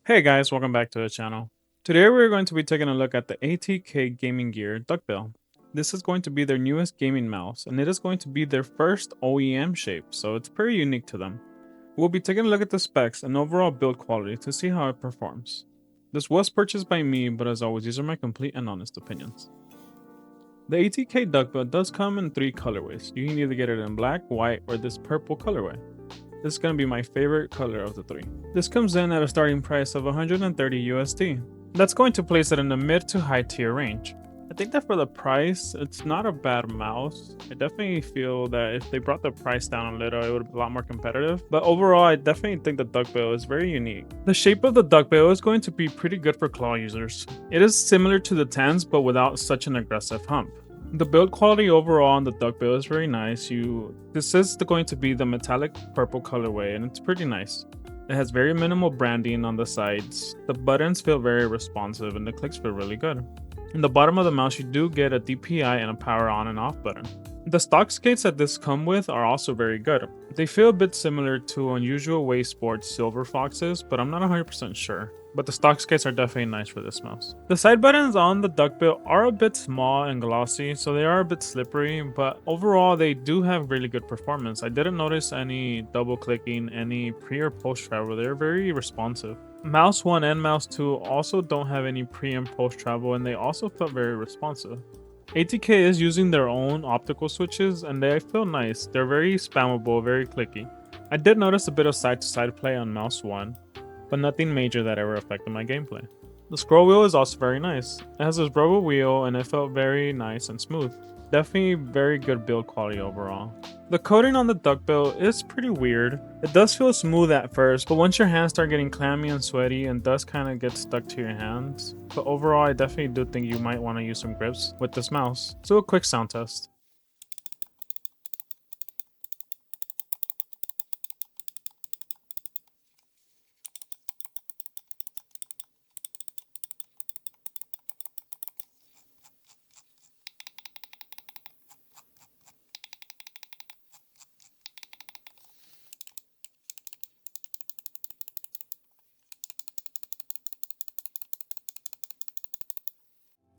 Hey guys, welcome back to the channel. Today we're going to be taking a look at the ATK gaming gear Duckbill. This is going to be their newest gaming mouse and it is going to be their first OEM shape, so it's pretty unique to them. We'll be taking a look at the specs and overall build quality to see how it performs. This was purchased by me, but as always these are my complete and honest opinions. The ATK Duckbill does come in 3 colorways. You can either get it in black, white, or this purple colorway. This is going to be my favorite color of the 3. This comes in at a starting price of 130 USD. That's going to place it in the mid to high tier range. I think that for the price, it's not a bad mouse. I definitely feel that if they brought the price down a little, it would be a lot more competitive. But overall, I definitely think the Duckbill is very unique. The shape of the Duckbill is going to be pretty good for claw users. It is similar to the 10s, but without such an aggressive hump. The build quality overall on the Duckbill is very nice. This is going to be the metallic purple colorway and it's pretty nice. It has very minimal branding on the sides. The buttons feel very responsive and the clicks feel really good. In the bottom of the mouse you do get a DPI and a power on and off button. The stock skates that this come with are also very good. They feel a bit similar to Unusual Way Sports Silver Foxes, but I'm not 100% sure. But the stock skates are definitely nice for this mouse. The side buttons on the Duckbill are a bit small and glossy, so they are a bit slippery, but overall they do have really good performance. I didn't notice any double clicking, any pre or post travel. They're very responsive. Mouse 1 and Mouse 2 also don't have any pre and post travel and they also felt very responsive. ATK is using their own optical switches and they feel nice. They're very spammable, very clicky. I did notice a bit of side to side play on Mouse 1, but nothing major that ever affected my gameplay. The scroll wheel is also very nice. It has this rubber wheel and it felt very nice and smooth. Definitely very good build quality overall. The coating on the Duckbill is pretty weird. It does feel smooth at first, but once your hands start getting clammy and sweaty and dust kind of gets stuck to your hands. But overall I definitely do think you might want to use some grips with this mouse. So a quick sound test.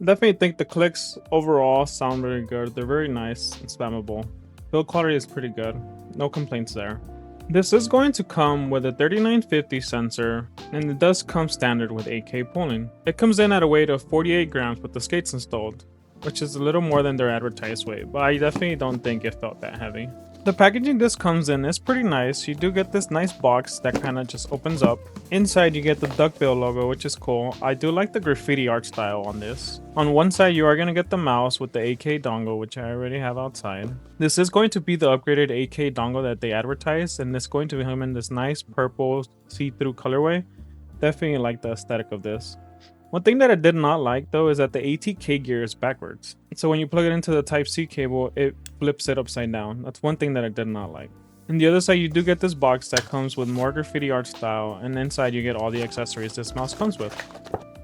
Definitely think the clicks overall sound very good. They're very nice and spammable. Build quality is pretty good. No complaints there. This is going to come with a 3950 sensor, and it does come standard with 8K pulling. It comes in at a weight of 48 grams with the skates installed, which is a little more than their advertised weight, but I definitely don't think it felt that heavy. The packaging this comes in is pretty nice. You do get this nice box that kind of just opens up. Inside you get the Duckbill logo, which is cool. I do like the graffiti art style on this. On one side you are going to get the mouse with the AK dongle, which I already have outside. This is going to be the upgraded AK dongle that they advertised, and it's going to come in this nice purple see-through colorway. Definitely like the aesthetic of this. One thing that I did not like though is that the ATK gear is backwards. So when you plug it into the Type-C cable, it flips it upside down. That's one thing that I did not like. On the other side, you do get this box that comes with more graffiti art style, and inside you get all the accessories this mouse comes with.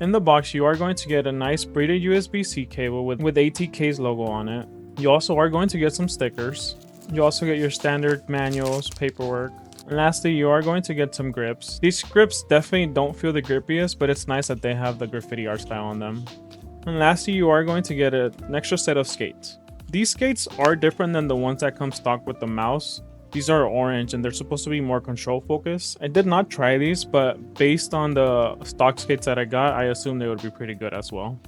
In the box, you are going to get a nice braided USB-C cable with ATK's logo on it. You also are going to get some stickers. You also get your standard manuals, paperwork. And lastly, you are going to get some grips. These grips definitely don't feel the grippiest, but it's nice that they have the graffiti art style on them. And lastly, you are going to get an extra set of skates. These skates are different than the ones that come stock with the mouse. These are orange and they're supposed to be more control focused. I did not try these, but based on the stock skates that I got, I assume they would be pretty good as well.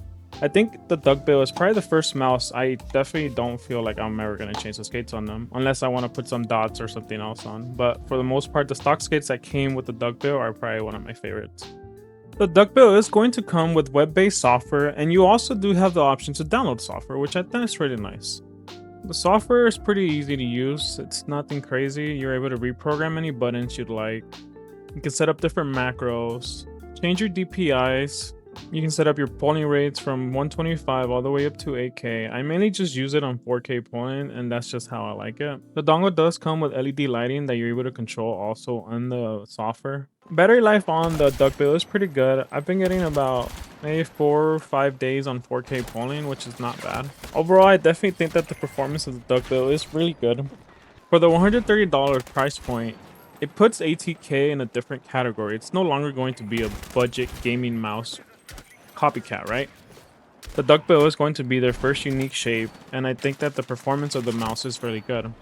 I think the Duckbill is probably the first mouse I definitely don't feel like I'm ever going to change the skates on them, unless I want to put some dots or something else on. But for the most part, the stock skates that came with the Duckbill are probably one of my favorites. The Duckbill is going to come with web-based software, and you also do have the option to download software, which I think is really nice. The software is pretty easy to use. It's nothing crazy. You're able to reprogram any buttons you'd like. You can set up different macros, change your DPIs. You can set up your polling rates from 125 all the way up to 8K. I mainly just use it on 4K polling, and that's just how I like it. The dongle does come with LED lighting that you're able to control also on the software. Battery life on the Duckbill is pretty good. I've been getting about maybe 4 or 5 days on 4K polling, which is not bad. Overall, I definitely think that the performance of the Duckbill is really good. For the $130 price point, it puts ATK in a different category. It's no longer going to be a budget gaming mouse copycat, right? The Duckbill is going to be their first unique shape, and I think that the performance of the mouse is really good.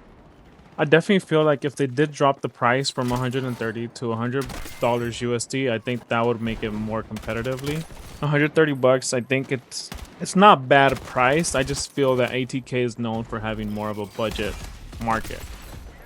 I definitely feel like if they did drop the price from $130 to $100 USD, I think that would make it more competitively. 130 bucks, I think it's not bad price. I just feel that ATK is known for having more of a budget market.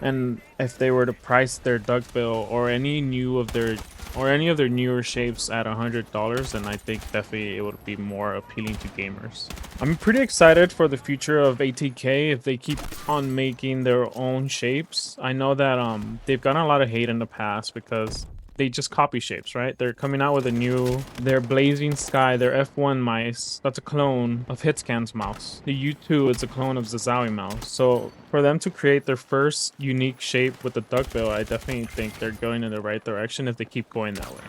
And if they were to price their Duckbill or any of their newer shapes at $100, then I think definitely it would be more appealing to gamers. I'm pretty excited for the future of ATK if they keep on making their own shapes. I know that they've gotten a lot of hate in the past because they just copy shapes, right? They're coming out with their Blazing Sky, their F1 mice. That's a clone of Hitscan's mouse. The U2 is a clone of Zazawi mouse. So for them to create their first unique shape with the Duckbill, I definitely think they're going in the right direction if they keep going that way.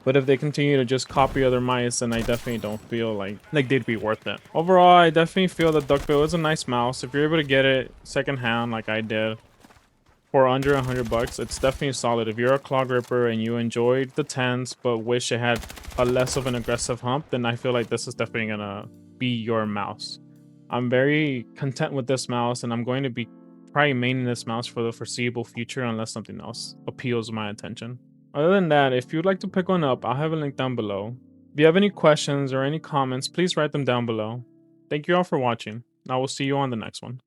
But if they continue to just copy other mice, then I definitely don't feel like they'd be worth it. Overall, I definitely feel the Duckbill is a nice mouse. If you're able to get it secondhand like I did, for under 100 bucks, it's definitely solid. If you're a clog ripper and you enjoyed the 10s but wish it had a less of an aggressive hump, then I feel like this is definitely gonna be your mouse. I'm very content with this mouse, and I'm going to be probably maining this mouse for the foreseeable future unless something else appeals my attention. Other than that, if you'd like to pick one up, I'll have a link down below. If you have any questions or any comments, please write them down below. Thank you all for watching. I will see you on the next one.